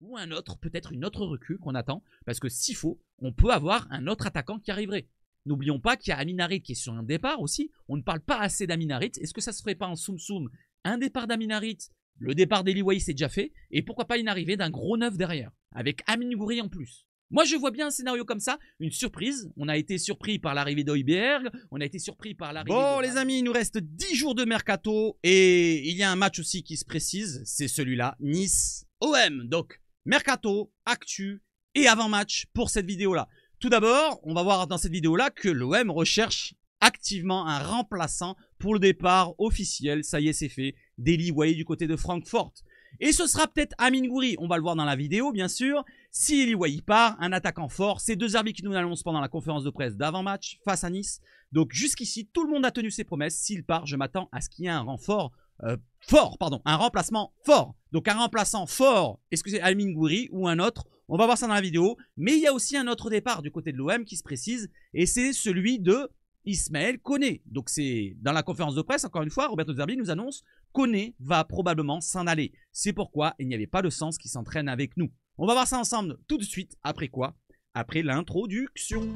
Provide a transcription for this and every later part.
ou un autre, peut-être une autre recrue qu'on attend. Parce que s'il faut, on peut avoir un autre attaquant qui arriverait. N'oublions pas qu'il y a Amin Harit qui est sur un départ aussi. On ne parle pas assez d'Amin Harit. Est-ce que ça se ferait pas en soum-soum un départ d'Amin Harit? Le départ d'Eli Wahi, c'est déjà fait. Et pourquoi pas une arrivée d'un gros neuf derrière, avec Amine Gouiri en plus. Moi, je vois bien un scénario comme ça, une surprise. On a été surpris par l'arrivée d'Højbjerg, on a été surpris par l'arrivée Bon, les amis, il nous reste 10 jours de mercato et il y a un match aussi qui se précise, c'est celui-là, Nice-OM. Donc, mercato, actu et avant-match pour cette vidéo-là. Tout d'abord, on va voir dans cette vidéo-là que l'OM recherche activement un remplaçant pour le départ officiel, ça y est, c'est fait, d'Eli Wahi du côté de Francfort. Et ce sera peut-être Amine Gouiri, on va le voir dans la vidéo bien sûr. Si Eli Wahi part, un attaquant fort, c'est deux arbitres qui nous l'annoncent pendant la conférence de presse d'avant-match face à Nice. Donc jusqu'ici, tout le monde a tenu ses promesses. S'il part, je m'attends à ce qu'il y ait un un remplacement fort. Donc un remplaçant fort, est-ce que c'est Amine Gouiri ou un autre? On va voir ça dans la vidéo. Mais il y a aussi un autre départ du côté de l'OM qui se précise et c'est celui de Ismaël Koné. Donc c'est dans la conférence de presse, encore une fois, Roberto De Zerbi nous annonce Koné va probablement s'en aller. C'est pourquoi il n'y avait pas de sens qui s'entraîne avec nous. On va voir ça ensemble tout de suite. Après quoi? Après l'introduction.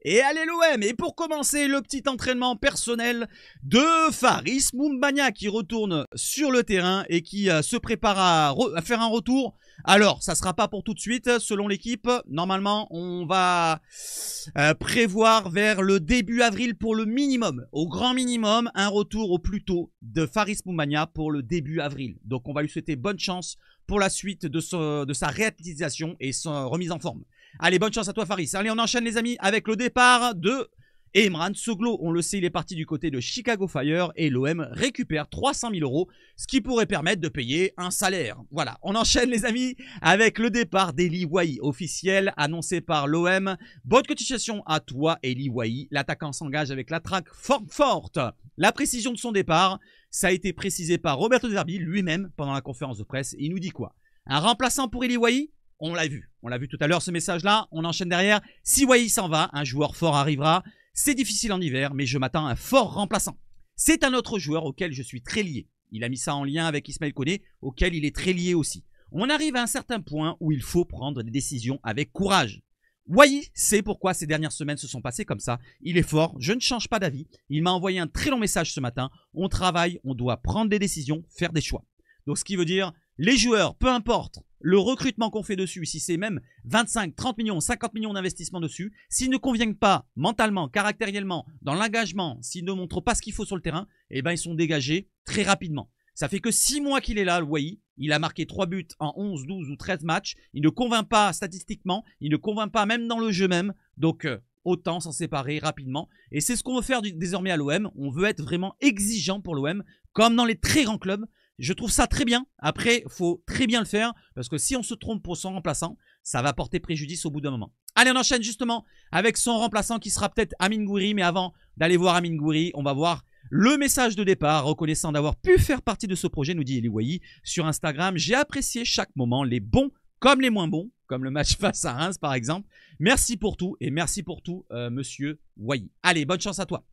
Et allez l'OM. Et pour commencer, le petit entraînement personnel de Faris Moumbagna qui retourne sur le terrain et qui se prépare à faire un retour. Alors, ça ne sera pas pour tout de suite, selon l'équipe. Normalement, on va prévoir vers le début avril pour le minimum. Au grand minimum, un retour au plus tôt de Faris Moumbagna pour le début avril. Donc, on va lui souhaiter bonne chance pour la suite de sa réathlétisation et sa remise en forme. Allez, bonne chance à toi Faris. Allez, on enchaîne les amis avec le départ de Emran Soglo. On le sait, il est parti du côté de Chicago Fire et l'OM récupère 300 000 €, ce qui pourrait permettre de payer un salaire. Voilà, on enchaîne les amis avec le départ d'Eli Wahi, officiel, annoncé par l'OM. Bonne continuation à toi Eli Wahi. L'attaquant s'engage avec la traque forte. La précision de son départ, ça a été précisé par Roberto De Zerbi lui-même pendant la conférence de presse. Il nous dit quoi? Un remplaçant pour Eli Wahi? On l'a vu tout à l'heure ce message-là, on enchaîne derrière. Si Wahi s'en va, un joueur fort arrivera. C'est difficile en hiver, mais je m'attends à un fort remplaçant. C'est un autre joueur auquel je suis très lié. Il a mis ça en lien avec Ismaël Koné, auquel il est très lié aussi. On arrive à un certain point où il faut prendre des décisions avec courage. Wahi sait pourquoi ces dernières semaines se sont passées comme ça. Il est fort, je ne change pas d'avis. Il m'a envoyé un très long message ce matin. On travaille, on doit prendre des décisions, faire des choix. Donc ce qui veut dire, les joueurs, peu importe le recrutement qu'on fait dessus, si c'est même 25, 30 millions, 50 millions d'investissement dessus, s'ils ne conviennent pas mentalement, caractériellement, dans l'engagement, s'ils ne montrent pas ce qu'il faut sur le terrain, eh ben ils sont dégagés très rapidement. Ça fait que 6 mois qu'il est là, le Wahi. Il a marqué 3 buts en 11, 12 ou 13 matchs. Il ne convainc pas statistiquement, il ne convainc pas même dans le jeu même. Donc autant s'en séparer rapidement. Et c'est ce qu'on veut faire désormais à l'OM. On veut être vraiment exigeant pour l'OM, comme dans les très grands clubs. Je trouve ça très bien. Après, il faut très bien le faire parce que si on se trompe pour son remplaçant, ça va porter préjudice au bout d'un moment. Allez, on enchaîne justement avec son remplaçant qui sera peut-être Amine Gouiri. Mais avant d'aller voir Amine Gouiri, on va voir le message de départ. Reconnaissant d'avoir pu faire partie de ce projet, nous dit Eli Wahi sur Instagram. J'ai apprécié chaque moment, les bons comme les moins bons, comme le match face à Reims par exemple. Merci pour tout et merci pour tout, monsieur Wahi. Allez, bonne chance à toi.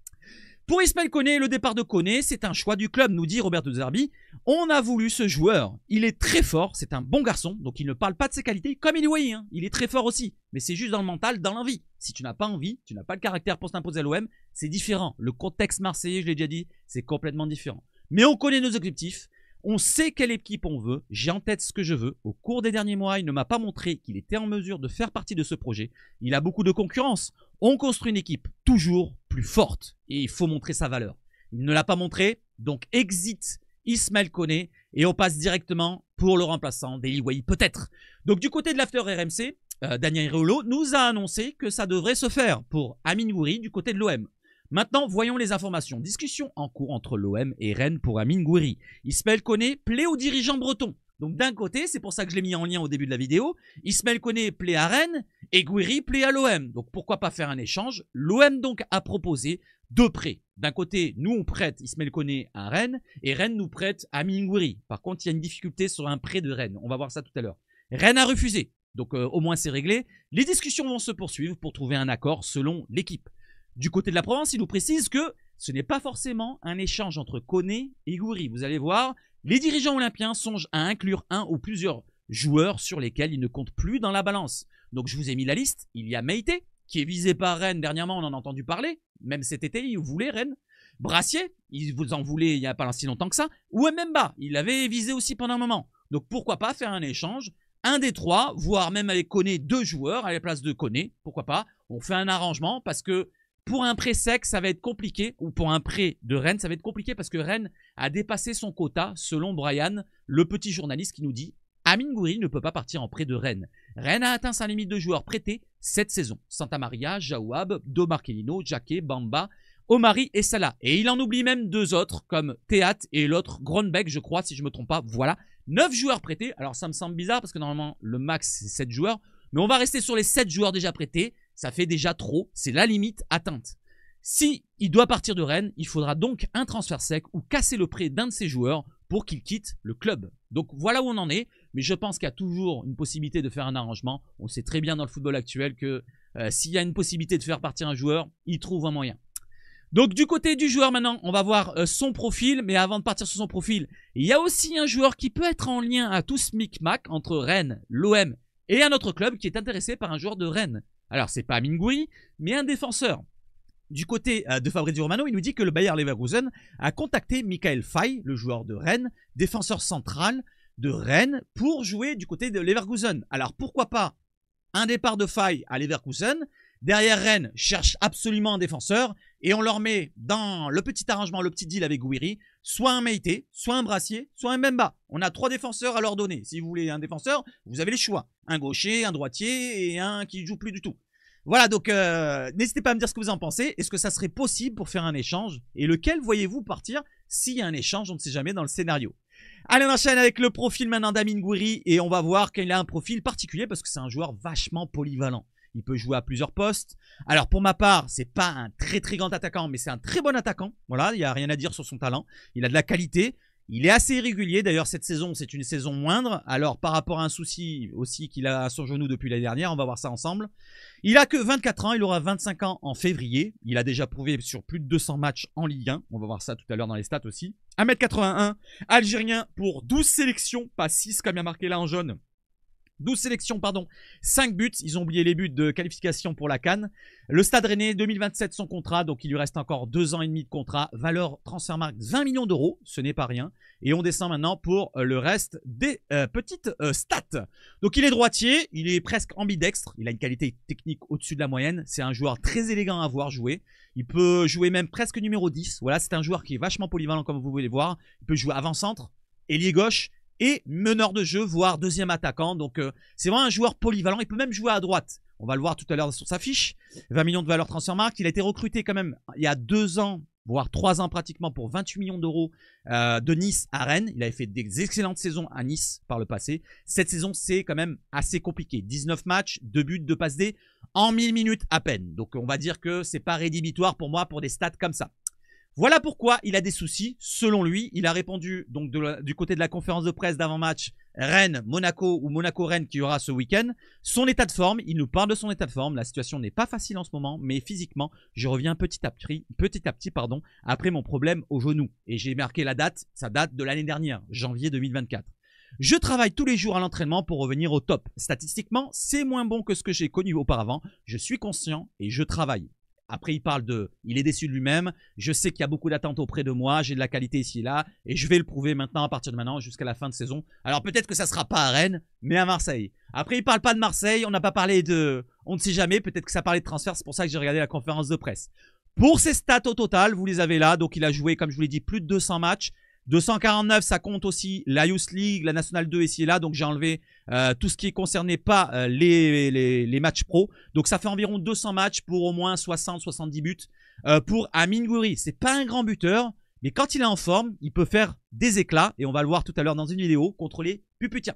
Pour Ismaël Koné, le départ de Koné, c'est un choix du club, nous dit Roberto De Zerbi. On a voulu ce joueur. Il est très fort, c'est un bon garçon, donc il ne parle pas de ses qualités, comme Eli Wahi, hein. Il est très fort aussi, mais c'est juste dans le mental, dans l'envie. Si tu n'as pas envie, tu n'as pas le caractère pour t'imposer à l'OM, c'est différent. Le contexte marseillais, je l'ai déjà dit, c'est complètement différent. Mais on connaît nos objectifs, on sait quelle équipe on veut, j'ai en tête ce que je veux. Au cours des derniers mois, il ne m'a pas montré qu'il était en mesure de faire partie de ce projet. Il a beaucoup de concurrence. On construit une équipe toujours plus forte et il faut montrer sa valeur. Il ne l'a pas montré, donc exit Ismaël Koné et on passe directement pour le remplaçant d'Eli Wahi peut-être. Donc du côté de l'after RMC, Daniel Riolo nous a annoncé que ça devrait se faire pour Amine Gouiri du côté de l'OM. Maintenant, voyons les informations. Discussion en cours entre l'OM et Rennes pour Amine Gouiri. Ismaël Koné plaît aux dirigeants bretons. Donc d'un côté, c'est pour ça que je l'ai mis en lien au début de la vidéo, Ismaël Koné plaît à Rennes et Gouiri plaît à l'OM. Donc pourquoi pas faire un échange? L'OM donc a proposé deux prêts. D'un côté, nous on prête Ismaël Koné à Rennes et Rennes nous prête Amine Gouiri. Par contre, il y a une difficulté sur un prêt de Rennes. On va voir ça tout à l'heure. Rennes a refusé. Donc au moins c'est réglé. Les discussions vont se poursuivre pour trouver un accord selon l'équipe. Du côté de la Provence, il nous précise que ce n'est pas forcément un échange entre Koné et Gouiri. Vous allez voir, les dirigeants olympiens songent à inclure un ou plusieurs joueurs sur lesquels ils ne comptent plus dans la balance. Donc je vous ai mis la liste. Il y a Meïté, qui est visé par Rennes dernièrement, on en a entendu parler. Même cet été, il voulait Rennes. Brassier, il vous en voulait il n'y a pas si longtemps que ça. Ou Mbemba, il l'avait visé aussi pendant un moment. Donc pourquoi pas faire un échange, un des trois, voire même avec Koné, 2 joueurs à la place de Koné. Pourquoi pas? On fait un arrangement parce que pour un prêt sec, ça va être compliqué. Ou pour un prêt de Rennes, ça va être compliqué parce que Rennes a dépassé son quota, selon Brian, le petit journaliste qui nous dit Amine Gouiri ne peut pas partir en prêt de Rennes. Rennes a atteint sa limite de joueurs prêtés cette saison. Santa Maria, Jaouab, Do Marcelino, Jacquet, Bamba, Omari et Salah. Et il en oublie même 2 autres comme Théat et l'autre Gronbeck, je crois, si je ne me trompe pas. Voilà, 9 joueurs prêtés. Alors ça me semble bizarre parce que normalement le max c'est 7 joueurs. Mais on va rester sur les 7 joueurs déjà prêtés. Ça fait déjà trop. C'est la limite atteinte. Si il doit partir de Rennes, il faudra donc un transfert sec ou casser le prêt d'un de ses joueurs pour qu'il quitte le club. Donc voilà où on en est. Mais je pense qu'il y a toujours une possibilité de faire un arrangement. On sait très bien dans le football actuel que s'il y a une possibilité de faire partir un joueur, il trouve un moyen. Donc du côté du joueur maintenant, on va voir son profil. Mais avant de partir sur son profil, il y a aussi un joueur qui peut être en lien à tout ce micmac entre Rennes, l'OM et un autre club qui est intéressé par un joueur de Rennes. Alors c'est pas Amine Gouiri, mais un défenseur. Du côté de Fabrizio Romano, il nous dit que le Bayer Leverkusen a contacté Michael Faye, le joueur de Rennes, défenseur central de Rennes, pour jouer du côté de Leverkusen. Alors pourquoi pas un départ de Faye à Leverkusen? Derrière, Rennes cherche absolument un défenseur et on leur met dans le petit arrangement, le petit deal avec Gouiri, soit un Meïté, soit un Brassier, soit un Mbemba. On a 3 défenseurs à leur donner. Si vous voulez un défenseur, vous avez les choix. Un gaucher, un droitier et un qui ne joue plus du tout. Voilà, donc n'hésitez pas à me dire ce que vous en pensez. Est-ce que ça serait possible pour faire un échange? Et lequel voyez-vous partir s'il y a un échange? On ne sait jamais dans le scénario. Allez, on enchaîne avec le profil maintenant d'Amine Gouiri et on va voir qu'il a un profil particulier parce que c'est un joueur vachement polyvalent. Il peut jouer à plusieurs postes. Alors pour ma part, c'est pas un très grand attaquant, mais c'est un très bon attaquant. Voilà, il n'y a rien à dire sur son talent. Il a de la qualité. Il est assez irrégulier. D'ailleurs, cette saison, c'est une saison moindre. Alors par rapport à un souci aussi qu'il a à son genou depuis l'année dernière, on va voir ça ensemble. Il a que 24 ans, il aura 25 ans en février. Il a déjà prouvé sur plus de 200 matchs en Ligue 1. On va voir ça tout à l'heure dans les stats aussi. 1m81, algérien pour 12 sélections, pas 6 comme il y a marqué là en jaune. 12 sélections, pardon, 5 buts. Ils ont oublié les buts de qualification pour la CAN. Le Stade Rennais, 2027 son contrat, donc il lui reste encore 2 ans et demi de contrat. Valeur Transfermarkt 20 millions d'euros, ce n'est pas rien. Et on descend maintenant pour le reste des petites stats. Donc il est droitier, il est presque ambidextre. Il a une qualité technique au-dessus de la moyenne. C'est un joueur très élégant à voir jouer. Il peut jouer même presque numéro 10. Voilà, c'est un joueur qui est vachement polyvalent comme vous pouvez le voir. Il peut jouer avant-centre, ailier gauche et meneur de jeu, voire deuxième attaquant. Donc c'est vraiment un joueur polyvalent. Il peut même jouer à droite. On va le voir tout à l'heure sur sa fiche. 20 millions de valeur Transfermarkt. Il a été recruté quand même il y a 2 ans, voire 3 ans pratiquement, pour 28 millions d'euros de Nice à Rennes. Il avait fait des excellentes saisons à Nice par le passé. Cette saison, c'est quand même assez compliqué. 19 matchs, 2 buts, 2 passes D en 1000 minutes à peine. Donc on va dire que c'est pas rédhibitoire pour moi pour des stats comme ça. Voilà pourquoi il a des soucis, selon lui. Il a répondu donc du côté de la conférence de presse d'avant-match Rennes-Monaco ou Monaco-Rennes qui y aura ce week-end. Son état de forme, il nous parle de son état de forme. La situation n'est pas facile en ce moment, mais physiquement, je reviens petit à petit, après mon problème au genou. Et j'ai marqué la date, ça date de l'année dernière, janvier 2024. Je travaille tous les jours à l'entraînement pour revenir au top. Statistiquement, c'est moins bon que ce que j'ai connu auparavant. Je suis conscient et je travaille. Après, il est déçu de lui-même. Je sais qu'il y a beaucoup d'attentes auprès de moi. J'ai de la qualité ici et là. Et je vais le prouver maintenant, à partir de maintenant, jusqu'à la fin de saison. Alors peut-être que ça ne sera pas à Rennes, mais à Marseille. Après, il ne parle pas de Marseille. On n'a pas parlé de... On ne sait jamais. Peut-être que ça parlait de transfert. C'est pour ça que j'ai regardé la conférence de presse. Pour ses stats au total, vous les avez là. Donc il a joué, comme je vous l'ai dit, plus de 200 matchs. 249, ça compte aussi la Youth League, la National 2 ici et là. Donc j'ai enlevé tout ce qui concernait pas les matchs pro. Donc ça fait environ 200 matchs pour au moins 60-70 buts pour Amine Gouiri. C'est pas un grand buteur, mais quand il est en forme, il peut faire des éclats. Et on va le voir tout à l'heure dans une vidéo contre les Puputiens.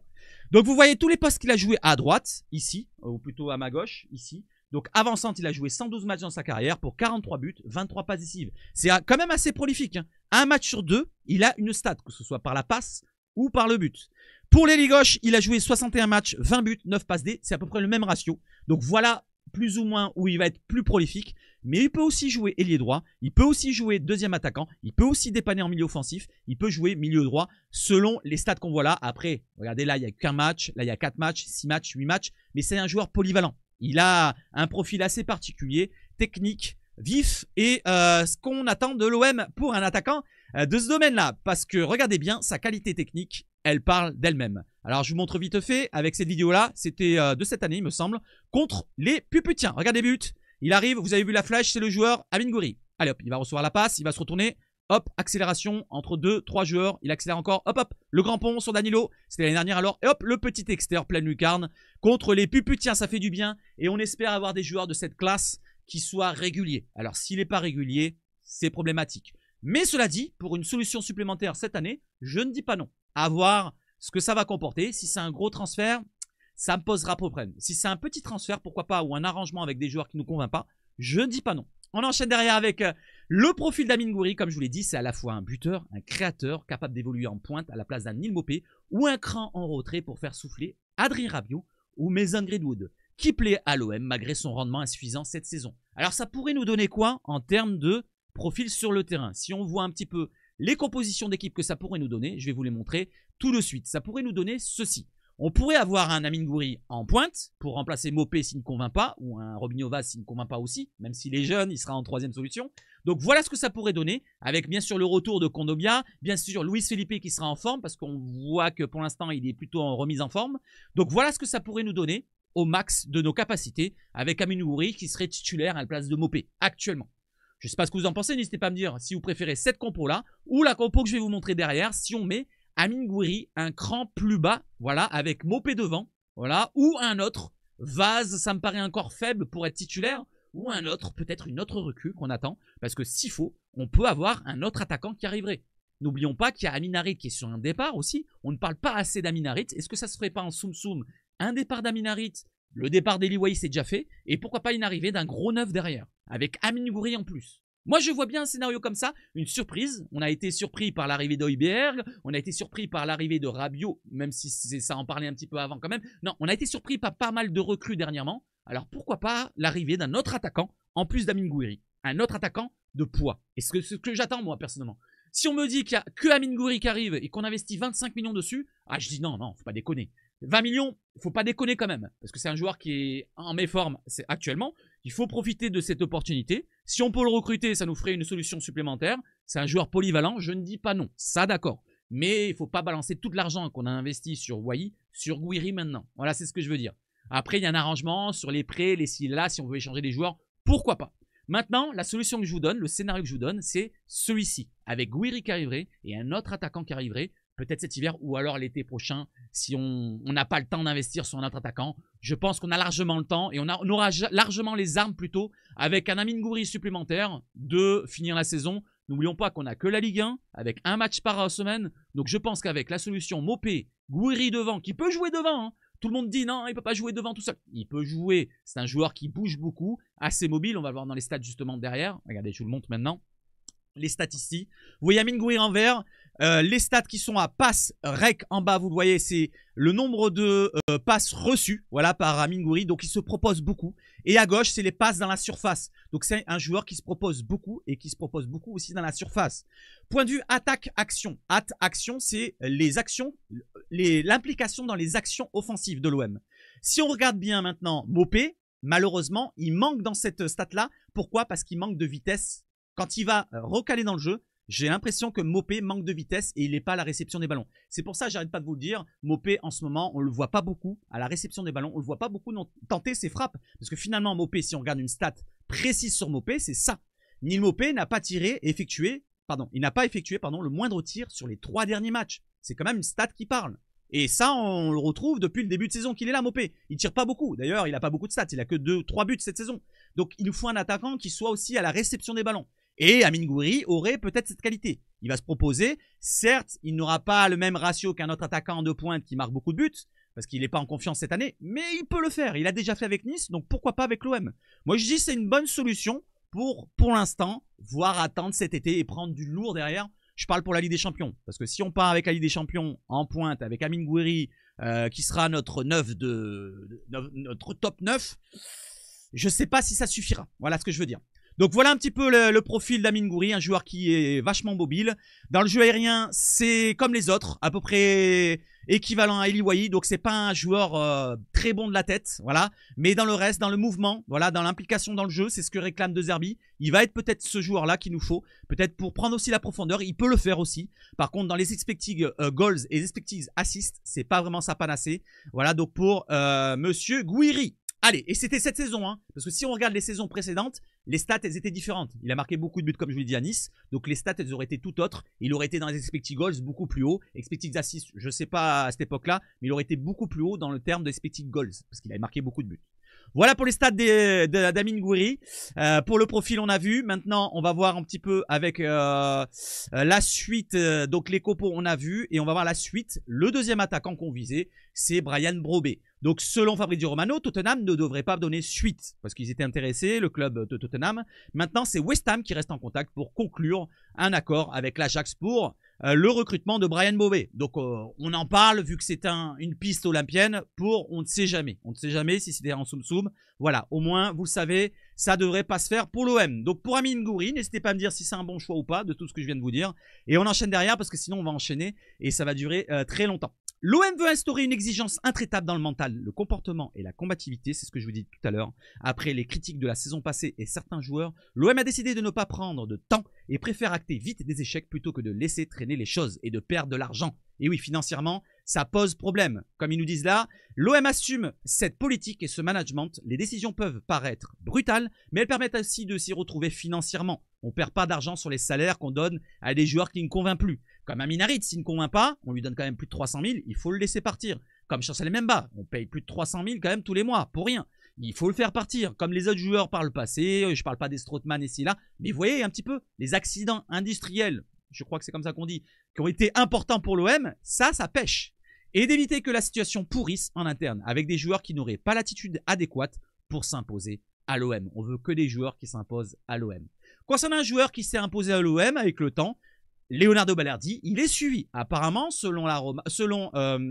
Donc vous voyez tous les postes qu'il a joué à droite, ici, ou plutôt à ma gauche, ici. Donc avant-centre, il a joué 112 matchs dans sa carrière pour 43 buts, 23 passes décisives. C'est quand même assez prolifique. Hein. Un match sur 2, il a une stat, que ce soit par la passe ou par le but. Pour l'ailier gauche, il a joué 61 matchs, 20 buts, 9 passes D. C'est à peu près le même ratio. Donc voilà plus ou moins où il va être plus prolifique. Mais il peut aussi jouer ailier droit, il peut aussi jouer deuxième attaquant, il peut aussi dépanner en milieu offensif, il peut jouer milieu droit selon les stats qu'on voit là. Après, regardez là, il n'y a qu'un match, là il y a 4 matchs, 6 matchs, 8 matchs, mais c'est un joueur polyvalent. Il a un profil assez particulier, technique, vif et ce qu'on attend de l'OM pour un attaquant de ce domaine-là. Parce que regardez bien, sa qualité technique, elle parle d'elle-même. Alors je vous montre vite fait avec cette vidéo-là, c'était de cette année il me semble, contre les Puputiens. Regardez les buts. Il arrive, vous avez vu la flash, c'est le joueur Amine Gouiri. Allez hop, il va recevoir la passe, il va se retourner. Hop, accélération entre 2-3 joueurs. Il accélère encore. Hop, hop, le grand pont sur Danilo. C'était l'année dernière alors. Et hop, le petit extérieur pleine lucarne contre les Puputiens. Ça fait du bien. Et on espère avoir des joueurs de cette classe qui soient réguliers. Alors, s'il n'est pas régulier, c'est problématique. Mais cela dit, pour une solution supplémentaire cette année, je ne dis pas non. À voir ce que ça va comporter. Si c'est un gros transfert, ça me posera problème. Si c'est un petit transfert, pourquoi pas, ou un arrangement avec des joueurs qui ne nous convainc pas, je ne dis pas non. On enchaîne derrière avec le profil d'Amine Gouiri. Comme je vous l'ai dit, c'est à la fois un buteur, un créateur, capable d'évoluer en pointe à la place d'un Neil Maupay, ou un cran en retrait pour faire souffler Adrien Rabiot ou Mason Greenwood, qui plaît à l'OM malgré son rendement insuffisant cette saison. Alors ça pourrait nous donner quoi en termes de profil sur le terrain? Si on voit un petit peu les compositions d'équipe que ça pourrait nous donner, je vais vous les montrer tout de suite. Ça pourrait nous donner ceci. On pourrait avoir un Amine Gouiri en pointe pour remplacer Maupay s'il ne convainc pas, ou un Robinho Vaz s'il ne convainc pas aussi, même s'il est jeune, il sera en troisième solution. Donc voilà ce que ça pourrait donner, avec bien sûr le retour de Kondogbia, bien sûr Luis Felipe qui sera en forme, parce qu'on voit que pour l'instant il est plutôt en remise en forme. Donc voilà ce que ça pourrait nous donner au max de nos capacités, avec Amine Gouiri qui serait titulaire à la place de Maupay, actuellement. Je ne sais pas ce que vous en pensez, n'hésitez pas à me dire si vous préférez cette compo-là, ou la compo que je vais vous montrer derrière, si on met Amine Gouiri un cran plus bas, voilà, avec Maupay devant, voilà, ou un autre. Vaz, ça me paraît encore faible pour être titulaire, ou un autre, peut-être une autre recrue qu'on attend, parce que s'il faut, on peut avoir un autre attaquant qui arriverait. N'oublions pas qu'il y a Amin Harit qui est sur un départ aussi, on ne parle pas assez d'Amin Harit, est-ce que ça se ferait pas en soum-soum un départ d'Amin Harit? Le départ d'Eli Wahi c'est déjà fait, et pourquoi pas une arrivée d'un gros neuf derrière, avec Amine Gouiri en plus. Moi, je vois bien un scénario comme ça, une surprise. On a été surpris par l'arrivée d'Højbjerg, on a été surpris par l'arrivée de Rabiot, même si ça en parlait un petit peu avant quand même. Non, on a été surpris par pas mal de recrues dernièrement. Alors pourquoi pas l'arrivée d'un autre attaquant, en plus d'Amine Gouiri. Un autre attaquant de poids. Et c'est ce que j'attends moi personnellement. Si on me dit qu'il n'y a que Amine Gouiri qui arrive et qu'on investit 25 millions dessus, ah je dis non, faut pas déconner. 20 millions, faut pas déconner quand même, parce que c'est un joueur qui est en méforme actuellement. Il faut profiter de cette opportunité. Si on peut le recruter, ça nous ferait une solution supplémentaire. C'est un joueur polyvalent, je ne dis pas non, ça d'accord. Mais il faut pas balancer tout l'argent qu'on a investi sur Wahi, sur Gouiri maintenant. Voilà, c'est ce que je veux dire. Après, il y a un arrangement sur les prêts, les si là, si on veut échanger des joueurs, pourquoi pas. Maintenant, la solution que je vous donne, le scénario que je vous donne, c'est celui-ci, avec Gouiri qui arriverait et un autre attaquant qui arriverait. Peut-être cet hiver ou alors l'été prochain, si on n'a pas le temps d'investir sur un autre attaquant. Je pense qu'on a largement le temps et on aura largement les armes plutôt avec un Amine Gouiri supplémentaire de finir la saison. N'oublions pas qu'on n'a que la Ligue 1 avec un match par semaine. Donc je pense qu'avec la solution Maupay, Gouiri devant, qui peut jouer devant, hein. Tout le monde dit non, il ne peut pas jouer devant tout seul. Il peut jouer, c'est un joueur qui bouge beaucoup, assez mobile, on va le voir dans les stats justement derrière. Regardez, je vous le montre maintenant. Les statistiques. Vous voyez Amine Gouiri en vert. Les stats qui sont à passe rec en bas, vous le voyez, c'est le nombre de passes reçues, voilà, par Amine Gouiri. Donc il se propose beaucoup. Et à gauche, c'est les passes dans la surface. Donc c'est un joueur qui se propose beaucoup et qui se propose beaucoup aussi dans la surface. Point de vue attaque-action. Action, c'est les actions, l'implication dans les actions offensives de l'OM. Si on regarde bien maintenant Maupay, malheureusement, il manque dans cette stat-là. Pourquoi? Parce qu'il manque de vitesse. Quand il va recaler dans le jeu, j'ai l'impression que Maupay manque de vitesse et il n'est pas à la réception des ballons. C'est pour ça que j'arrête pas de vous le dire, Maupay en ce moment, on ne le voit pas beaucoup à la réception des ballons. On ne le voit pas beaucoup tenter ses frappes. Parce que finalement, Maupay, si on regarde une stat précise sur Maupay, c'est ça. Neil Maupay n'a pas effectué le moindre tir sur les 3 derniers matchs. C'est quand même une stat qui parle. Et ça, on le retrouve depuis le début de saison qu'il est là, Maupay. Il tire pas beaucoup. D'ailleurs, il n'a pas beaucoup de stats. Il a que 2-3 buts cette saison. Donc, il nous faut un attaquant qui soit aussi à la réception des ballons. Et Amine Gouiri aurait peut-être cette qualité. Il va se proposer. Certes, il n'aura pas le même ratio qu'un autre attaquant de pointe qui marque beaucoup de buts, parce qu'il n'est pas en confiance cette année, mais il peut le faire. Il a déjà fait avec Nice, donc pourquoi pas avec l'OM? Moi, je dis que c'est une bonne solution pour l'instant, voire attendre cet été et prendre du lourd derrière. Je parle pour la Ligue des Champions, parce que si on part avec la Ligue des Champions en pointe, avec Amine Gouiri, qui sera notre top 9, je sais pas si ça suffira. Voilà ce que je veux dire. Donc voilà un petit peu le profil d'Amine Gouiri, un joueur qui est vachement mobile. Dans le jeu aérien, c'est comme les autres, à peu près équivalent à Eli Wahi. Donc c'est pas un joueur très bon de la tête, voilà. Mais dans le reste, dans le mouvement, voilà, dans l'implication dans le jeu, c'est ce que réclame De Zerbi. Il va être peut-être ce joueur-là qu'il nous faut, peut-être pour prendre aussi la profondeur. Il peut le faire aussi. Par contre, dans les expected goals et les expected assists, c'est pas vraiment sa panacée. Voilà donc pour Monsieur Gouiri. Allez, et c'était cette saison, hein, parce que si on regarde les saisons précédentes, les stats, elles étaient différentes. Il a marqué beaucoup de buts, comme je vous l'ai dit, à Nice. Donc les stats, elles auraient été tout autres. Il aurait été dans les expected goals beaucoup plus haut. Expected assists, je ne sais pas à cette époque-là, mais il aurait été beaucoup plus haut dans le terme de expected goals, parce qu'il avait marqué beaucoup de buts. Voilà pour les stats d'Amine Gouiri. Pour le profil, on a vu. Maintenant, on va voir un petit peu avec la suite. Donc les copos, on a vu. Et on va voir la suite. Le deuxième attaquant qu'on visait, c'est Bryan Brobé. Donc selon Fabrizio Romano, Tottenham ne devrait pas donner suite parce qu'ils étaient intéressés, le club de Tottenham. Maintenant, c'est West Ham qui reste en contact pour conclure un accord avec l'Ajax pour le recrutement de Bryan Brobé. Donc on en parle vu que c'est une piste olympienne pour on ne sait jamais. On ne sait jamais si c'était en soum-soum. Voilà, au moins vous le savez, ça devrait pas se faire pour l'OM. Donc pour Amine Gouiri, n'hésitez pas à me dire si c'est un bon choix ou pas de tout ce que je viens de vous dire. Et on enchaîne derrière parce que sinon on va enchaîner et ça va durer très longtemps. L'OM veut instaurer une exigence intraitable dans le mental, le comportement et la combativité, c'est ce que je vous dis tout à l'heure. Après les critiques de la saison passée et certains joueurs, l'OM a décidé de ne pas prendre de temps et préfère acter vite des échecs plutôt que de laisser traîner les choses et de perdre de l'argent. Et oui, financièrement, ça pose problème. Comme ils nous disent là, l'OM assume cette politique et ce management. Les décisions peuvent paraître brutales, mais elles permettent aussi de s'y retrouver financièrement. On ne perd pas d'argent sur les salaires qu'on donne à des joueurs qui ne convainquent plus. Comme Amine Harit, s'il ne convainc pas, on lui donne quand même plus de 300 000, il faut le laisser partir. Comme Chancel Mbemba, on paye plus de 300 000 quand même tous les mois, pour rien. Il faut le faire partir, comme les autres joueurs par le passé, je ne parle pas des Strootman ici là, mais vous voyez un petit peu, les accidents industriels, je crois que c'est comme ça qu'on dit, qui ont été importants pour l'OM, ça pêche. Et d'éviter que la situation pourrisse en interne, avec des joueurs qui n'auraient pas l'attitude adéquate pour s'imposer à l'OM. On veut que des joueurs qui s'imposent à l'OM. Concernant un joueur qui s'est imposé à l'OM avec le temps, Leonardo Balerdi, il est suivi. Apparemment, selon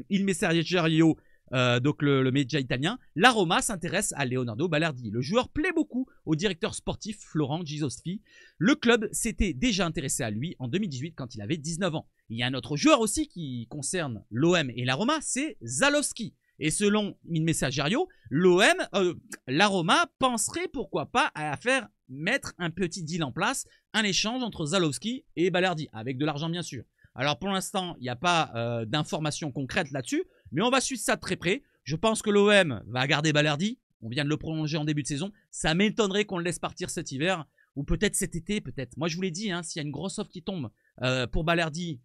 Il Messaggero, donc le média italien, la Roma s'intéresse à Leonardo Balerdi. Le joueur plaît beaucoup au directeur sportif Florent Gisosfi. Le club s'était déjà intéressé à lui en 2018 quand il avait 19 ans. Il y a un autre joueur aussi qui concerne l'OM et la Roma, c'est Zalewski. Et selon Il Messaggero, la Roma penserait pourquoi pas à mettre un petit deal en place, un échange entre Zalewski et Balerdi, avec de l'argent bien sûr. Alors pour l'instant, il n'y a pas d'informations concrètes là-dessus, mais on va suivre ça de très près. Je pense que l'OM va garder Balerdi, on vient de le prolonger en début de saison, ça m'étonnerait qu'on le laisse partir cet hiver, ou peut-être cet été, peut-être. Moi je vous l'ai dit, hein, s'il y a une grosse offre qui tombe pour Balerdi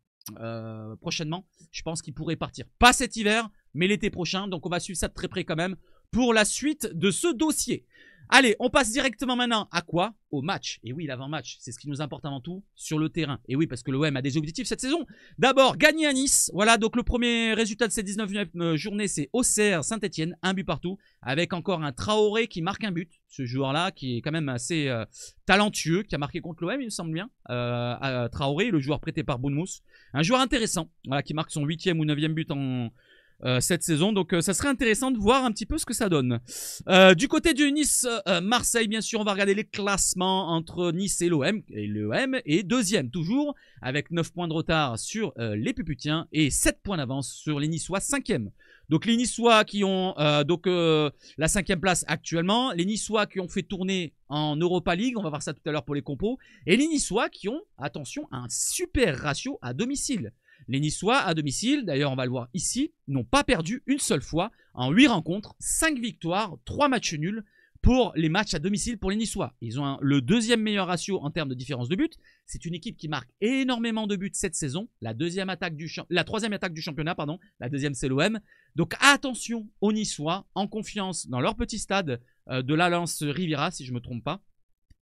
prochainement, je pense qu'il pourrait partir. Pas cet hiver, mais l'été prochain, donc on va suivre ça de très près quand même pour la suite de ce dossier. Allez, on passe directement maintenant à quoi? Au match. Et oui, l'avant-match, c'est ce qui nous importe avant tout sur le terrain. Et oui, parce que l'OM a des objectifs cette saison. D'abord, gagner à Nice. Voilà, donc le premier résultat de cette 19e journée, c'est Auxerre Saint-Etienne, un but partout, avec encore un Traoré qui marque un but. Ce joueur-là, qui est quand même assez talentueux, qui a marqué contre l'OM, il me semble bien. Traoré, le joueur prêté par Bournemouth. Un joueur intéressant, voilà, qui marque son 8e ou 9e but en cette saison, donc ça serait intéressant de voir un petit peu ce que ça donne. Du côté du Nice-Marseille, bien sûr, on va regarder les classements entre Nice et l'OM. Et l'OM est deuxième toujours, avec 9 points de retard sur les Puputiens et 7 points d'avance sur les Niçois, 5e. Donc les Niçois qui ont la 5e place actuellement, les Niçois qui ont fait tourner en Europa League, on va voir ça tout à l'heure pour les compos, et les Niçois qui ont, attention, un super ratio à domicile. Les Niçois à domicile, d'ailleurs on va le voir ici, n'ont pas perdu une seule fois en 8 rencontres, 5 victoires, 3 matchs nuls pour les matchs à domicile pour les Niçois. Ils ont le deuxième meilleur ratio en termes de différence de but. C'est une équipe qui marque énormément de buts cette saison. La troisième attaque du championnat, pardon. La deuxième c'est l'OM. Donc attention aux Niçois, en confiance dans leur petit stade de l'Alliance Riviera si je ne me trompe pas.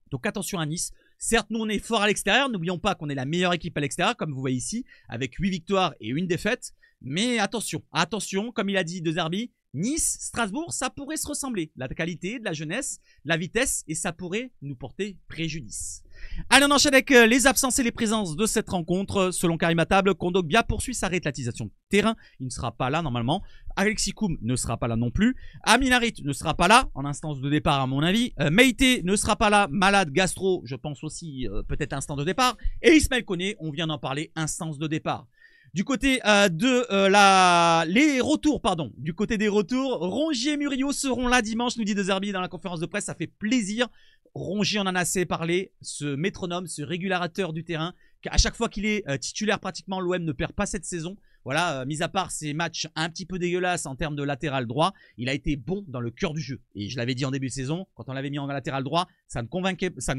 Donc attention à Nice. Certes, nous on est fort à l'extérieur, n'oublions pas qu'on est la meilleure équipe à l'extérieur, comme vous voyez ici, avec 8 victoires et 1 défaite. Mais attention, attention, comme il a dit De Zerbi, Nice, Strasbourg, ça pourrait se ressembler. La qualité, de la jeunesse, la vitesse, et ça pourrait nous porter préjudice. Allez, on enchaîne avec les absences et les présences de cette rencontre. Selon Karim Atable, Kondogbia poursuit sa réathlétisation de terrain. Il ne sera pas là normalement. Alexis Koum ne sera pas là non plus. Amin Harit ne sera pas là, en instance de départ à mon avis. Meïté ne sera pas là, malade, gastro, je pense aussi, peut-être instant de départ. Et Ismaël Koné, on vient d'en parler, instance de départ. Du côté les retours, pardon. Du côté des retours, Rongier et Murillo seront là dimanche, nous dit De Zerbi dans la conférence de presse. Ça fait plaisir. Rongier, on en a assez parlé. Ce métronome, ce régulateur du terrain, à chaque fois qu'il est titulaire, pratiquement, l'OM ne perd pas cette saison. Voilà, mis à part ces matchs un petit peu dégueulasses en termes de latéral droit, il a été bon dans le cœur du jeu. Et je l'avais dit en début de saison, quand on l'avait mis en latéral droit, ça ne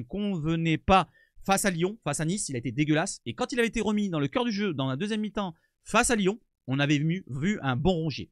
convenait pas. Face à Lyon, face à Nice, il a été dégueulasse. Et quand il avait été remis dans le cœur du jeu, dans la deuxième mi-temps, face à Lyon, on avait vu un bon Rongier.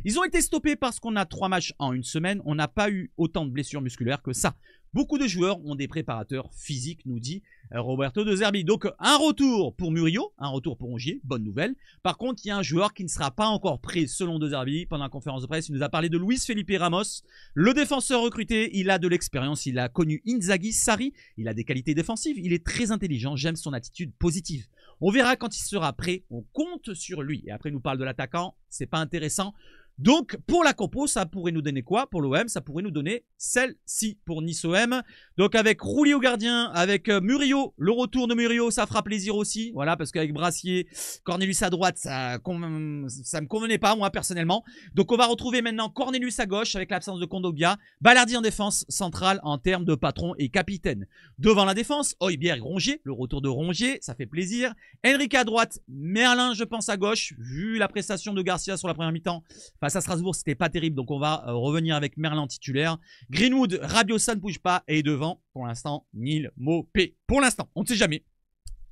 Ils ont été stoppés parce qu'on a 3 matchs en une semaine. On n'a pas eu autant de blessures musculaires que ça. Beaucoup de joueurs ont des préparateurs physiques, nous dit Roberto De Zerbi. Donc, un retour pour Murillo, un retour pour Rongier, bonne nouvelle. Par contre, il y a un joueur qui ne sera pas encore prêt, selon De Zerbi, pendant la conférence de presse. Il nous a parlé de Luis Felipe Ramos, le défenseur recruté. Il a de l'expérience, il a connu Inzaghi, Sarri, il a des qualités défensives, il est très intelligent, j'aime son attitude positive. On verra quand il sera prêt, on compte sur lui. Et après, il nous parle de l'attaquant, c'est pas intéressant. Donc, pour la compo, ça pourrait nous donner quoi? Pour l'OM, ça pourrait nous donner celle-ci pour Nice-OM. Donc, avec Rouli au gardien, avec Murillo, le retour de Murillo, ça fera plaisir aussi. Voilà, parce qu'avec Brassier, Cornelius à droite, ça me convenait pas, moi, personnellement. Donc, on va retrouver maintenant Cornelius à gauche, avec l'absence de Kondogbia. Balardi en défense centrale en termes de patron et capitaine. Devant la défense, Højbjerg, Rongier, le retour de Rongier, ça fait plaisir. Henrique à droite, Merlin, je pense, à gauche, vu la prestation de Garcia sur la première mi-temps. Face à Strasbourg, c'était pas terrible, donc on va revenir avec Merlin titulaire. Greenwood, Rabiot, ça ne bouge pas. Et devant, pour l'instant, Nil Mopé. Pour l'instant, on ne sait jamais.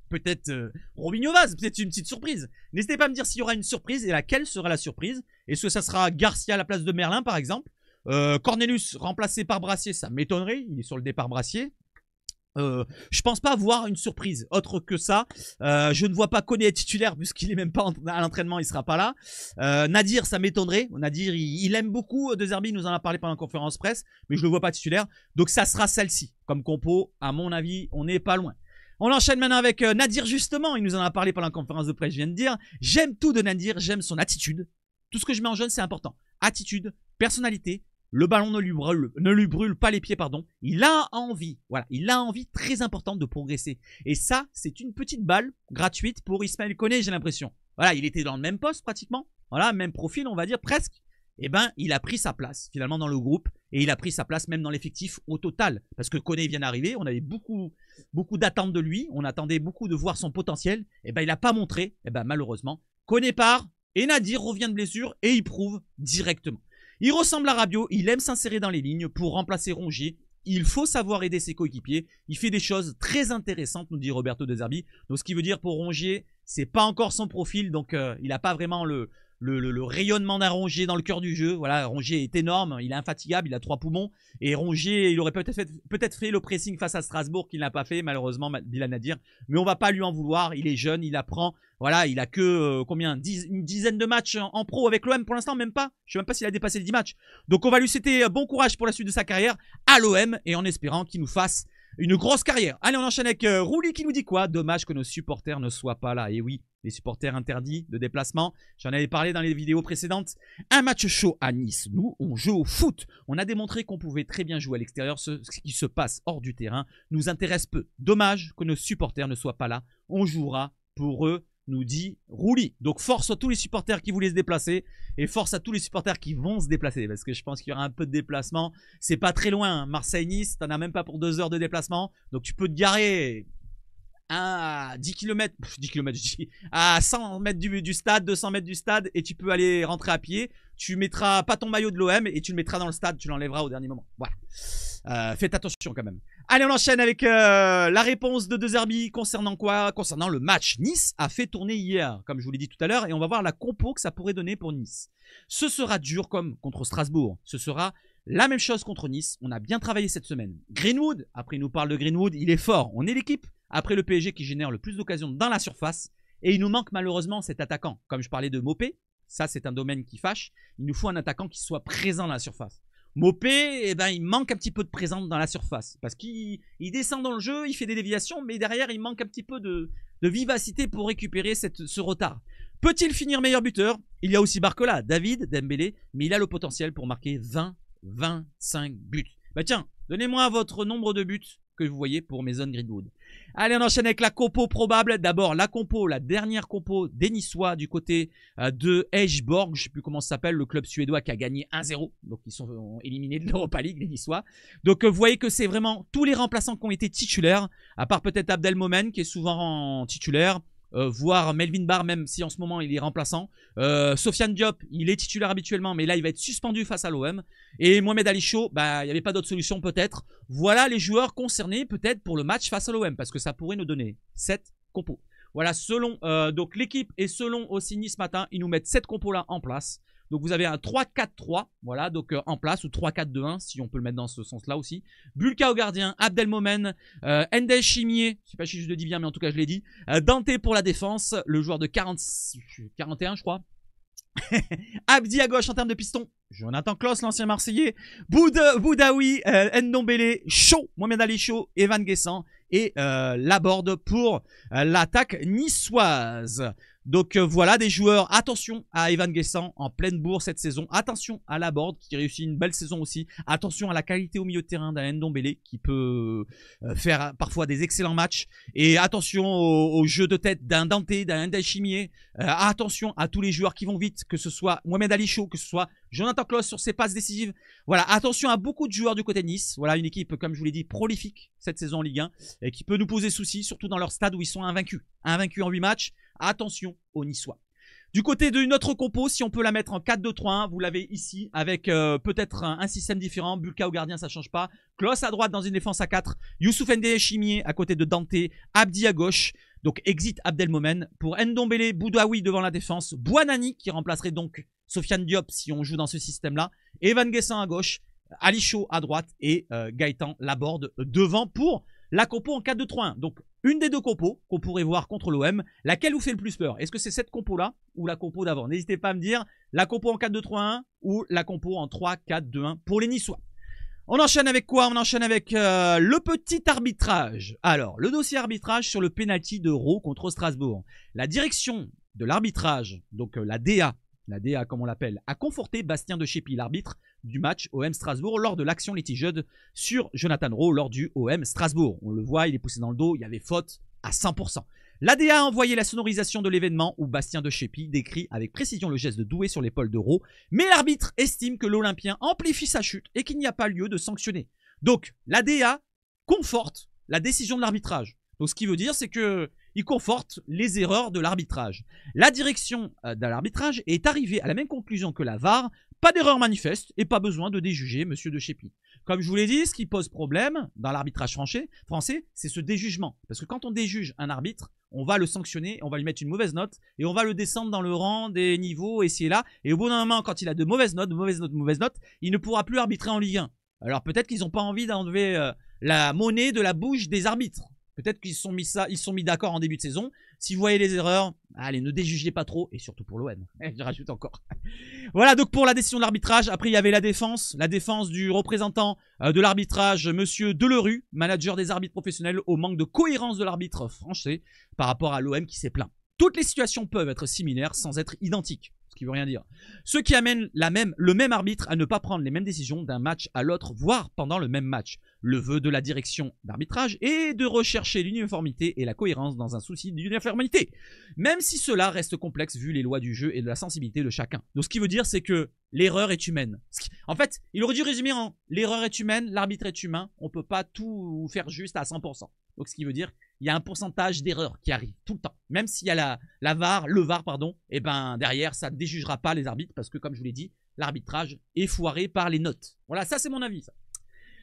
Peut-être Robinho Vaz, peut-être une petite surprise. N'hésitez pas à me dire s'il y aura une surprise et laquelle sera la surprise. Est-ce que ça sera Garcia à la place de Merlin, par exemple? Cornelius remplacé par Brassier, ça m'étonnerait. Il est sur le départ Brassier. Je pense pas voir une surprise autre que ça. Je ne vois pas Koné être titulaire puisqu'il est même pas à l'entraînement, il sera pas là. Nadir, ça m'étonnerait. Nadir, il aime beaucoup. De Zerbi nous en a parlé pendant la conférence presse, mais je le vois pas titulaire. Donc ça sera celle-ci comme compo. À mon avis, on n'est pas loin. On enchaîne maintenant avec Nadir justement. Il nous en a parlé pendant la conférence de presse. Je viens de dire, j'aime tout de Nadir, j'aime son attitude. Tout ce que je mets en jaune, c'est important. Attitude, personnalité. Le ballon ne lui brûle pas les pieds, pardon. Il a envie, voilà, il a envie très importante de progresser. Et ça, c'est une petite balle gratuite pour Ismaël Koné, j'ai l'impression. Voilà, il était dans le même poste pratiquement. Voilà, même profil, on va dire presque. Eh ben, il a pris sa place finalement dans le groupe. Et il a pris sa place même dans l'effectif au total. Parce que Koné vient d'arriver, on avait beaucoup d'attentes de lui. On attendait beaucoup de voir son potentiel. Eh ben, il n'a pas montré. Eh ben, malheureusement, Koné part et Nadir revient de blessure et il prouve directement. Il ressemble à Rabiot, il aime s'insérer dans les lignes pour remplacer Rongier. Il faut savoir aider ses coéquipiers. Il fait des choses très intéressantes, nous dit Roberto De Zerbi. Donc ce qui veut dire pour Rongier, c'est pas encore son profil, donc il n'a pas vraiment le rayonnement d'un Rongier dans le cœur du jeu. Voilà, Rongier est énorme, il est infatigable, il a 3 poumons. Et Rongier, il aurait peut-être fait le pressing face à Strasbourg qu'il n'a pas fait, malheureusement, Bilal Nadir. Mais on va pas lui en vouloir, il est jeune, il apprend. Voilà, il a que une dizaine de matchs en pro avec l'OM pour l'instant, même pas. Je sais même pas s'il a dépassé les 10 matchs. Donc on va lui souhaiter bon courage pour la suite de sa carrière à l'OM et en espérant qu'il nous fasse une grosse carrière. Allez, on enchaîne avec Rouli qui nous dit quoi? Dommage que nos supporters ne soient pas là. Et oui, les supporters interdits de déplacement. J'en avais parlé dans les vidéos précédentes. Un match chaud à Nice. Nous, on joue au foot. On a démontré qu'on pouvait très bien jouer à l'extérieur. Ce qui se passe hors du terrain nous intéresse peu. Dommage que nos supporters ne soient pas là. On jouera pour eux, nous dit Rouli. Donc force à tous les supporters qui voulaient se déplacer et force à tous les supporters qui vont se déplacer parce que je pense qu'il y aura un peu de déplacement. C'est pas très loin, hein. Marseille-Nice, t'en as même pas pour 2 heures de déplacement. Donc tu peux te garer à 10 km, à 100 mètres du stade, 200 mètres du stade et tu peux aller rentrer à pied. Tu mettras pas ton maillot de l'OM et tu le mettras dans le stade, tu l'enlèveras au dernier moment. Voilà. Faites attention quand même. Allez, on enchaîne avec la réponse de De Zerbi concernant quoi? Concernant le match. Nice a fait tourner hier, comme je vous l'ai dit tout à l'heure, et on va voir la compo que ça pourrait donner pour Nice. Ce sera dur comme contre Strasbourg. Ce sera la même chose contre Nice. On a bien travaillé cette semaine. Greenwood, après il nous parle de Greenwood, il est fort. On est l'équipe après le PSG qui génère le plus d'occasions dans la surface. Et il nous manque malheureusement cet attaquant. Comme je parlais de Mopé, Ça, c'est un domaine qui fâche. Il nous faut un attaquant qui soit présent dans la surface. Mopé, eh ben, il manque un petit peu de présence dans la surface. Parce qu'il descend dans le jeu, il fait des déviations, mais derrière, il manque un petit peu de vivacité pour récupérer ce retard. Peut-il finir meilleur buteur? Il y a aussi Barcola, David, Dembélé, mais il a le potentiel pour marquer 20-25 buts. Bah tiens, donnez-moi votre nombre de buts que vous voyez pour Mason Greenwood. Allez, on enchaîne avec la compo probable. D'abord, la dernière compo des Niçois du côté de Elfsborg. Je ne sais plus comment ça s'appelle, le club suédois qui a gagné 1-0. Donc, ils sont éliminés de l'Europa League, les Niçois. Donc, vous voyez que c'est vraiment tous les remplaçants qui ont été titulaires, à part peut-être Abdelmomen qui est souvent titulaire. Voire Melvin Barr, même si en ce moment il est remplaçant. Sofiane Diop, il est titulaire habituellement, mais là il va être suspendu face à l'OM. Et Mohamed Ali Chaud, bah, il n'y avait pas d'autre solution peut-être. Voilà les joueurs concernés peut-être pour le match face à l'OM, parce que ça pourrait nous donner 7 compos. Voilà, selon donc l'équipe et selon aussi Nice matin, ils nous mettent cette compos là en place. Donc vous avez un 3-4-3, voilà, donc en place, ou 3-4-2-1, si on peut le mettre dans ce sens-là aussi. Bulka au gardien, Abdelmomen, Endel Chimier, je sais pas si je le dis bien, mais en tout cas je l'ai dit. Dante pour la défense, le joueur de 41, je crois. Abdi à gauche en termes de piston, Jonathan Klaus, l'ancien Marseillais, Boudaoui, Ndombele, Chaud, Mohamed Ali Chaud, Evan Guessant et Laborde pour l'attaque niçoise. Donc voilà des joueurs, attention à Evan Guessant en pleine bourre cette saison, attention à Laborde qui réussit une belle saison aussi, attention à la qualité au milieu de terrain d'un Ndombele qui peut faire parfois des excellents matchs, et attention au jeu de tête d'un Dante, d'un Endel Chimier, attention à tous les joueurs qui vont vite, que ce soit Mohamed Ali Chaud, que ce soit Jonathan Klaus sur ses passes décisives. Voilà, attention à beaucoup de joueurs du côté de Nice. Voilà, une équipe, comme je vous l'ai dit, prolifique cette saison en Ligue 1 et qui peut nous poser souci, surtout dans leur stade où ils sont invaincus. Invaincus en 8 matchs. Attention aux Niçois. Du côté d'une autre compo, si on peut la mettre en 4-2-3-1, vous l'avez ici avec peut-être un système différent. Bulka au gardien, ça change pas. Klaus à droite dans une défense à 4. Youssouf Ndeye Chimier à côté de Dante. Abdi à gauche. Donc exit Abdelmomen. Pour Ndombele, Boudaoui devant la défense. Bouanani qui remplacerait donc Sofiane Diop si on joue dans ce système-là. Evan Guessant à gauche. Ali Chaud à droite. Et Gaëtan Laborde devant pour la compo en 4-2-3-1. Donc une des deux compos qu'on pourrait voir contre l'OM. Laquelle vous fait le plus peur? Est-ce que c'est cette compo-là ou la compo d'avant? N'hésitez pas à me dire la compo en 4-2-3-1 ou la compo en 3-4-2-1 pour les Niçois. On enchaîne avec quoi? On enchaîne avec le petit arbitrage. Alors, le dossier arbitrage sur le penalty de Rowe contre Strasbourg. La direction de l'arbitrage, donc la DA comme on l'appelle, a conforté Bastien de Chépi, l'arbitre du match OM Strasbourg, lors de l'action litigieuse sur Jonathan Rowe lors du OM Strasbourg. On le voit, il est poussé dans le dos, il y avait faute à 100%. L'ADA a envoyé la sonorisation de l'événement où Bastien de Chépi décrit avec précision le geste de Doué sur l'épaule de Rowe, mais l'arbitre estime que l'Olympien amplifie sa chute et qu'il n'y a pas lieu de sanctionner. Donc l'ADA conforte la décision de l'arbitrage. Donc ce qui veut dire, c'est que il conforte les erreurs de l'arbitrage. La direction de l'arbitrage est arrivée à la même conclusion que la VAR. Pas d'erreur manifeste et pas besoin de déjuger monsieur de Chépi. Comme je vous l'ai dit, ce qui pose problème dans l'arbitrage français, c'est ce déjugement. Parce que quand on déjuge un arbitre, on va le sanctionner, on va lui mettre une mauvaise note et on va le descendre dans le rang des niveaux ici et là. Et au bout d'un moment, quand il a de mauvaises notes, il ne pourra plus arbitrer en Ligue 1. Alors peut-être qu'ils n'ont pas envie d'enlever la monnaie de la bouche des arbitres. Peut-être qu'ils se sont mis d'accord en début de saison. Si vous voyez les erreurs, allez, ne déjugez pas trop. Et surtout pour l'OM. Je rajoute encore. Voilà, donc pour la décision de l'arbitrage. Après, il y avait la défense du représentant de l'arbitrage, monsieur Delerue, manager des arbitres professionnels, au manque de cohérence de l'arbitre français par rapport à l'OM qui s'est plaint. Toutes les situations peuvent être similaires sans être identiques. Ce qui veut rien dire. Ce qui amène le même arbitre à ne pas prendre les mêmes décisions d'un match à l'autre, voire pendant le même match. Le vœu de la direction d'arbitrage est de rechercher l'uniformité et la cohérence dans un souci d'uniformité. Même si cela reste complexe vu les lois du jeu et de la sensibilité de chacun. Donc ce qui veut dire, c'est que l'erreur est humaine. En fait, il aurait dû résumer en l'erreur est humaine, l'arbitre est humain, on ne peut pas tout faire juste à 100%. Donc ce qui veut dire, il y a un pourcentage d'erreurs qui arrive tout le temps. Même s'il y a le VAR, et ben derrière, ça ne déjugera pas les arbitres parce que, comme je vous l'ai dit, l'arbitrage est foiré par les notes. Voilà, ça c'est mon avis. Ça.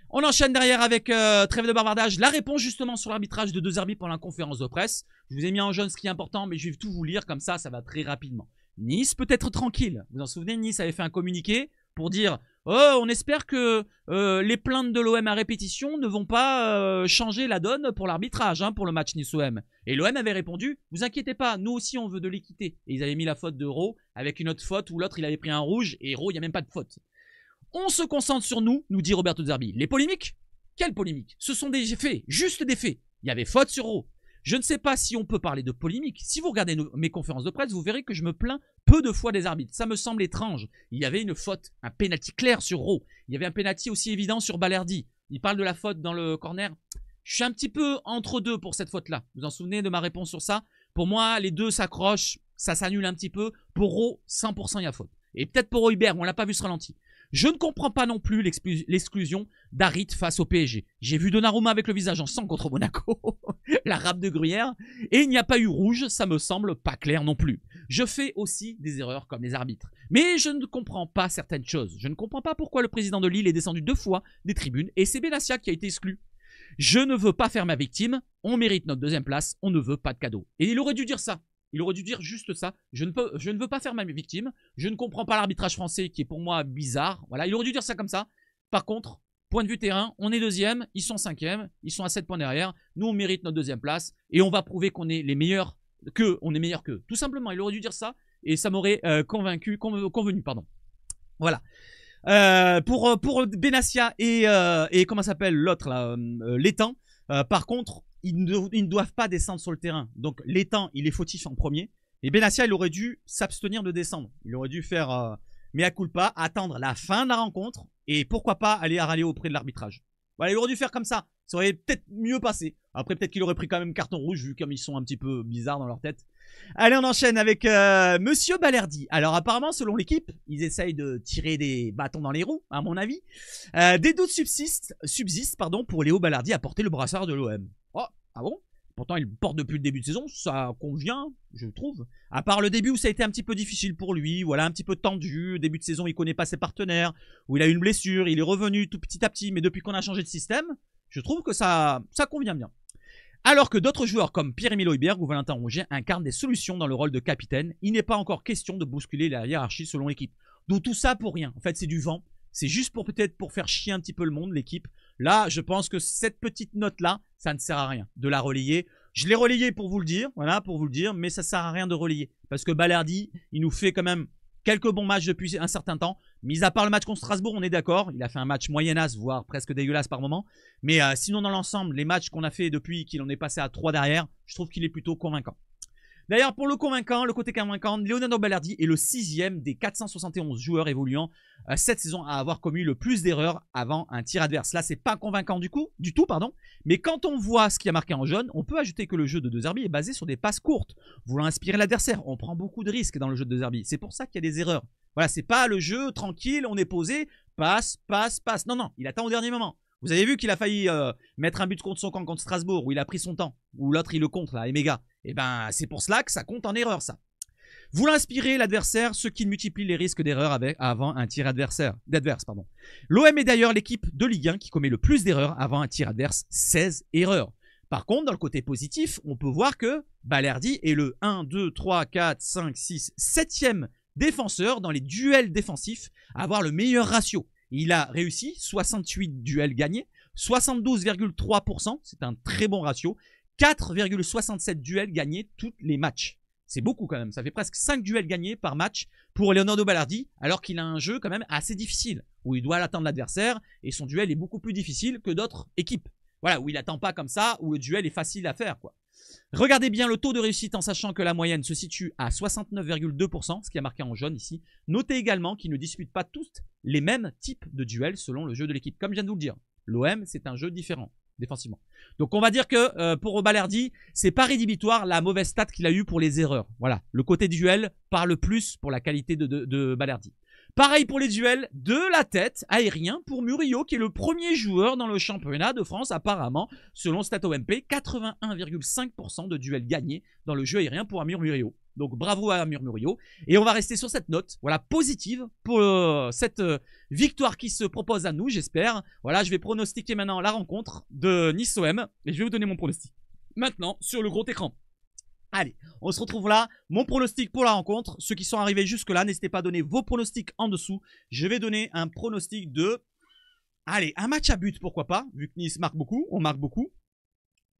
On enchaîne derrière avec trêve de bavardage. La réponse justement sur l'arbitrage de deux arbitres pendant la conférence de presse. Je vous ai mis en jaune ce qui est important, mais je vais tout vous lire comme ça va très rapidement. Nice peut être tranquille. Vous vous en souvenez, Nice avait fait un communiqué pour dire Oh, on espère que les plaintes de l'OM à répétition ne vont pas changer la donne pour l'arbitrage, hein, pour le match Nice-OM. Et l'OM avait répondu, vous inquiétez pas, nous aussi on veut de l'équité. Et ils avaient mis la faute de Rowe avec une autre faute où l'autre il avait pris un rouge et Rowe il n'y a même pas de faute. On se concentre sur nous, nous dit Roberto De Zerbi. Les polémiques? Quelles polémiques? Ce sont des faits, juste des faits. Il y avait faute sur Rowe. Je ne sais pas si on peut parler de polémique. Si vous regardez mes conférences de presse, vous verrez que je me plains peu de fois des arbitres. Ça me semble étrange. Il y avait une faute, un pénalty clair sur Rowe. Il y avait un pénalty aussi évident sur Balerdi. Il parle de la faute dans le corner. Je suis un petit peu entre deux pour cette faute-là. Vous vous en souvenez de ma réponse sur ça? Pour moi, les deux s'accrochent, ça s'annule un petit peu. Pour Rowe, 100% il y a faute. Et peut-être pour Højbjerg, on l'a pas vu ce ralenti. Je ne comprends pas non plus l'exclusion d'Harit face au PSG. J'ai vu Donnarumma avec le visage en sang contre Monaco, la râpe de Gruyère, et il n'y a pas eu rouge, ça me semble pas clair non plus. Je fais aussi des erreurs comme les arbitres. Mais je ne comprends pas certaines choses. Je ne comprends pas pourquoi le président de Lille est descendu 2 fois des tribunes, et c'est Benassia qui a été exclu. Je ne veux pas faire ma victime, on mérite notre 2e place, on ne veut pas de cadeau. Et il aurait dû dire ça. Il aurait dû dire juste ça. Je ne veux pas faire ma victime. Je ne comprends pas l'arbitrage français qui est pour moi bizarre. Voilà, il aurait dû dire ça comme ça. Par contre, point de vue terrain, on est 2e, ils sont 5e, ils sont à 7 points derrière. Nous, on mérite notre 2e place et on va prouver qu'on est les meilleurs, qu'on est meilleurs qu'eux. Tout simplement, il aurait dû dire ça et ça m'aurait convenu. Pardon. Voilà. Pour Benassia et comment s'appelle l'autre là, Létang. Par contre, ils ne doivent pas descendre sur le terrain. Donc Létang, il est fautif en premier. Et Benassia, il aurait dû s'abstenir de descendre. Il aurait dû faire mea culpa, attendre la fin de la rencontre et pourquoi pas aller râler auprès de l'arbitrage. Voilà, il aurait dû faire comme ça. Ça aurait peut-être mieux passé. Après, peut-être qu'il aurait pris quand même carton rouge vu comme ils sont un petit peu bizarres dans leur tête. Allez, on enchaîne avec Monsieur Balerdi. Alors apparemment, selon l'équipe, ils essayent de tirer des bâtons dans les roues, à mon avis. Des doutes subsistent pour Léo Balerdi à porter le brassard de l'OM. Oh, ah bon? Pourtant, il porte depuis le début de saison, ça convient, je trouve. À part le début où ça a été un petit peu difficile pour lui, voilà, un petit peu tendu. Début de saison, il connaît pas ses partenaires, où il a eu une blessure, il est revenu tout petit à petit. Mais depuis qu'on a changé de système, je trouve que ça convient bien. Alors que d'autres joueurs comme Pierre-Emile Højbjerg ou Valentin Rongier incarnent des solutions dans le rôle de capitaine, il n'est pas encore question de bousculer la hiérarchie selon l'équipe. Donc tout ça pour rien. En fait, c'est du vent. C'est juste pour peut-être pour faire chier un petit peu le monde, l'équipe. Là, je pense que cette petite note-là, ça ne sert à rien de la relayer. Je l'ai relayée pour vous le dire, voilà, pour vous le dire, mais ça sert à rien de relayer. Parce que Balerdi, il nous fait quand même quelques bons matchs depuis un certain temps. Mis à part le match contre Strasbourg, on est d'accord. Il a fait un match moyenasse, voire presque dégueulasse par moment. Mais sinon, dans l'ensemble, les matchs qu'on a fait depuis qu'il en est passé à 3 derrière, je trouve qu'il est plutôt convaincant. D'ailleurs, pour le côté convaincant, Leonardo Balerdi est le 6e des 471 joueurs évoluant cette saison à avoir commis le plus d'erreurs avant un tir adverse. Là, c'est pas convaincant du tout, mais quand on voit ce qui a marqué en jaune, on peut ajouter que le jeu de De Zerbi est basé sur des passes courtes, voulant inspirer l'adversaire. On prend beaucoup de risques dans le jeu de De Zerbi. C'est pour ça qu'il y a des erreurs. Voilà, c'est pas le jeu tranquille, on est posé, passe. Non, non, il attend au dernier moment. Vous avez vu qu'il a failli mettre un but contre son camp contre Strasbourg, où il a pris son temps, où l'autre il le compte là, Emega. Et ben c'est pour cela que ça compte en erreur ça. Voulant inspirer l'adversaire, ce qui multiplie les risques d'erreur avant un tir adverse. L'OM est d'ailleurs l'équipe de Ligue 1 qui commet le plus d'erreurs avant un tir adverse, 16 erreurs. Par contre, dans le côté positif, on peut voir que Balerdi est le 1, 2, 3, 4, 5, 6, 7e défenseur dans les duels défensifs à avoir le meilleur ratio. Il a réussi 68 duels gagnés, 72,3%, c'est un très bon ratio, 4,67 duels gagnés tous les matchs. C'est beaucoup quand même, ça fait presque 5 duels gagnés par match pour Leonardo Balerdi, alors qu'il a un jeu quand même assez difficile, où il doit attendre l'adversaire, et son duel est beaucoup plus difficile que d'autres équipes. Voilà, où il n'attend pas comme ça, où le duel est facile à faire, quoi. Regardez bien le taux de réussite en sachant que la moyenne se situe à 69,2%, ce qui a marqué en jaune ici. Notez également qu'ils ne disputent pas tous les mêmes types de duels selon le jeu de l'équipe. Comme je viens de vous le dire, l'OM c'est un jeu différent défensivement. Donc on va dire que pour Balerdi, c'est pas rédhibitoire la mauvaise stat qu'il a eue pour les erreurs. Voilà, le côté duel parle plus pour la qualité de Balerdi. Pareil pour les duels de la tête aérien pour Murillo, qui est le premier joueur dans le championnat de France apparemment, selon StatOMP, 81,5% de duels gagnés dans le jeu aérien pour Amir Murillo. Donc bravo à Amir Murillo. Et on va rester sur cette note, voilà, positive pour cette victoire qui se propose à nous, j'espère. Voilà, je vais pronostiquer maintenant la rencontre de Nice-OM et je vais vous donner mon pronostic. Maintenant, sur le gros écran. Allez, on se retrouve là. Mon pronostic pour la rencontre. Ceux qui sont arrivés jusque-là, n'hésitez pas à donner vos pronostics en dessous. Je vais donner un pronostic de... Allez, un match à but, pourquoi pas. Vu que Nice marque beaucoup, on marque beaucoup.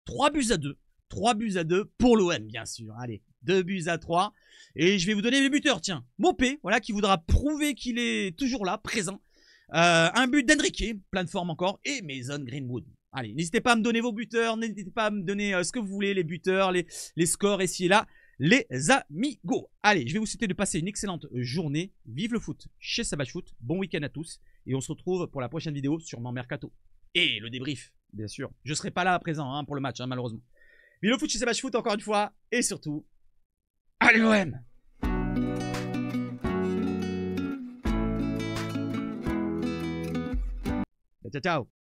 3 buts à 2. 3 buts à 2 pour l'OM, bien sûr. Allez, 2 buts à 3. Et je vais vous donner les buteurs, tiens. Mopé, voilà, qui voudra prouver qu'il est toujours là, présent. Un but d'Enrique, plein de forme encore. Et Mason Greenwood. Allez, n'hésitez pas à me donner vos buteurs. N'hésitez pas à me donner ce que vous voulez, les buteurs, les scores ici et là. Les amigos. Allez, je vais vous souhaiter de passer une excellente journée. Vive le foot chez Savage Foot. Bon week-end à tous. Et on se retrouve pour la prochaine vidéo, sûrement Mercato. Et le débrief, bien sûr. Je ne serai pas là à présent pour le match, malheureusement. Vive le foot chez Savage Foot encore une fois. Et surtout, allez l'OM! Ciao, ciao!